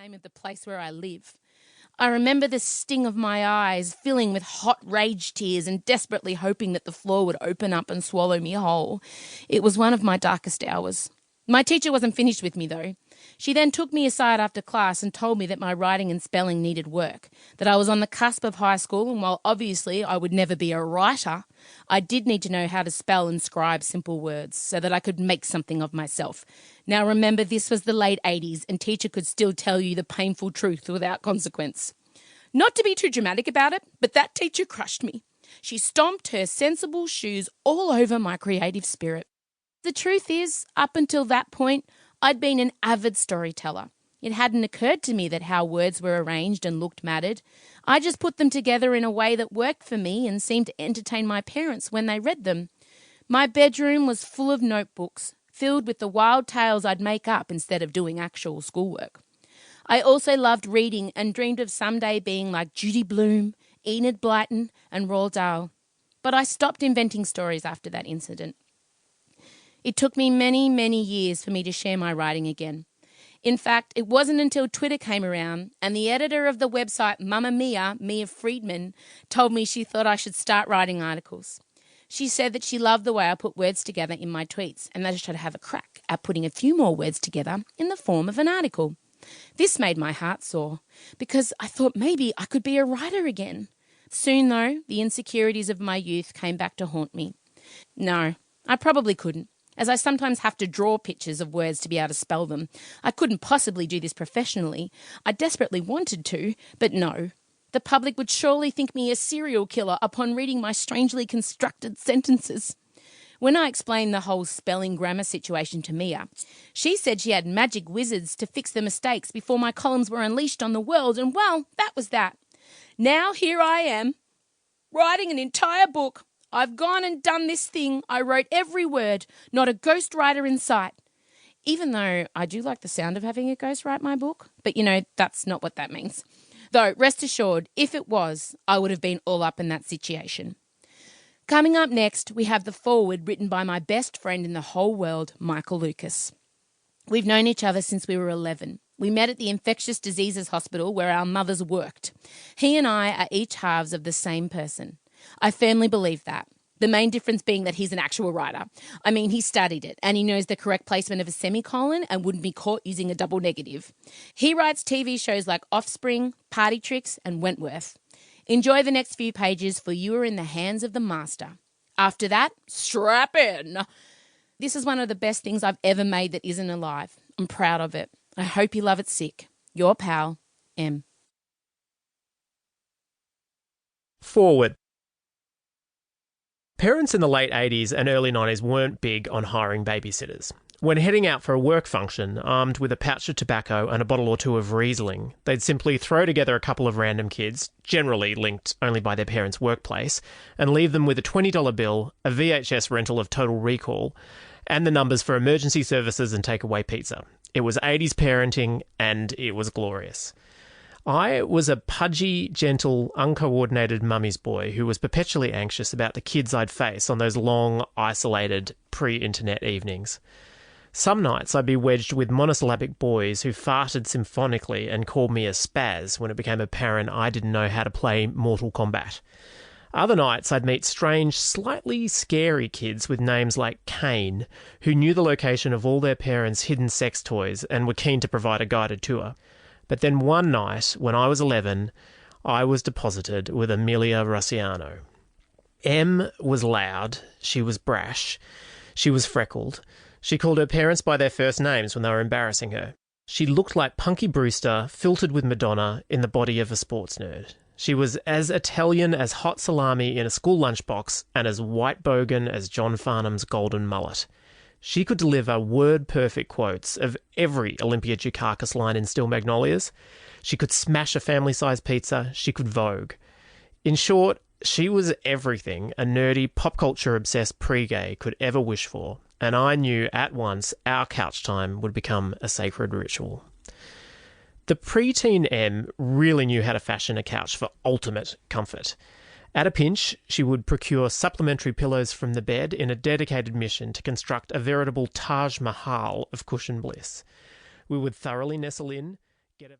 name of the place where I live. I remember the sting of my eyes filling with hot rage tears and desperately hoping that the floor would open up and swallow me whole. It was one of my darkest hours. My teacher wasn't finished with me, though. She then took me aside after class and told me that my writing and spelling needed work, that I was on the cusp of high school, and while obviously I would never be a writer, I did need to know how to spell and scribe simple words so that I could make something of myself. Now remember, this was the late 80s, and teacher could still tell you the painful truth without consequence. Not to be too dramatic about it, but that teacher crushed me. She stomped her sensible shoes all over my creative spirit. The truth is, up until that point, I'd been an avid storyteller. It hadn't occurred to me that how words were arranged and looked mattered. I just put them together in a way that worked for me and seemed to entertain my parents when they read them. My bedroom was full of notebooks, filled with the wild tales I'd make up instead of doing actual schoolwork. I also loved reading and dreamed of someday being like Judy Blume, Enid Blyton and Roald Dahl. But I stopped inventing stories after that incident. It took me many, many years for me to share my writing again. In fact, it wasn't until Twitter came around and the editor of the website Mamma Mia, Mia Friedman, told me she thought I should start writing articles. She said that she loved the way I put words together in my tweets and that I should have a crack at putting a few more words together in the form of an article. This made my heart sore because I thought maybe I could be a writer again. Soon, though, the insecurities of my youth came back to haunt me. No, I probably couldn't, as I sometimes have to draw pictures of words to be able to spell them. I couldn't possibly do this professionally. I desperately wanted to, but no. The public would surely think me a serial killer upon reading my strangely constructed sentences. When I explained the whole spelling grammar situation to Mia, she said she had magic wizards to fix the mistakes before my columns were unleashed on the world, and well, that was that. Now here I am, writing an entire book. I've gone and done this thing. I wrote every word, not a ghostwriter in sight. Even though I do like the sound of having a ghost write my book, but that's not what that means. Though, rest assured, if it was, I would have been all up in that situation. Coming up next, we have the foreword written by my best friend in the whole world, Michael Lucas. We've known each other since we were 11. We met at the infectious diseases hospital where our mothers worked. He and I are each halves of the same person. I firmly believe that. The main difference being that he's an actual writer. I mean, he studied it and he knows the correct placement of a semicolon and wouldn't be caught using a double negative. He writes TV shows like Offspring, Party Tricks and Wentworth. Enjoy the next few pages, for you are in the hands of the master. After that, strap in. This is one of the best things I've ever made that isn't alive. I'm proud of it. I hope you love it sick. Your pal, Em. Forward. Parents in the late 80s and early 90s weren't big on hiring babysitters. When heading out for a work function, armed with a pouch of tobacco and a bottle or two of Riesling, they'd simply throw together a couple of random kids, generally linked only by their parents' workplace, and leave them with a $20 bill, a VHS rental of Total Recall, and the numbers for emergency services and takeaway pizza. It was 80s parenting, and it was glorious. I was a pudgy, gentle, uncoordinated mummy's boy who was perpetually anxious about the kids I'd face on those long, isolated, pre-internet evenings. Some nights I'd be wedged with monosyllabic boys who farted symphonically and called me a spaz when it became apparent I didn't know how to play Mortal Kombat. Other nights I'd meet strange, slightly scary kids with names like Kane, who knew the location of all their parents' hidden sex toys and were keen to provide a guided tour. But then one night, when I was 11, I was deposited with Em Rusciano. Em was loud, she was brash, she was freckled. She called her parents by their first names when they were embarrassing her. She looked like Punky Brewster, filtered with Madonna, in the body of a sports nerd. She was as Italian as hot salami in a school lunchbox and as white bogan as John Farnham's golden mullet. She could deliver word-perfect quotes of every Olympia Dukakis line in Still Magnolias. She could smash a family-sized pizza. She could Vogue. In short, she was everything a nerdy, pop-culture-obsessed pre-gay could ever wish for, and I knew at once our couch time would become a sacred ritual. The preteen Em really knew how to fashion a couch for ultimate comfort. At a pinch, she would procure supplementary pillows from the bed in a dedicated mission to construct a veritable Taj Mahal of cushion bliss. We would thoroughly nestle in,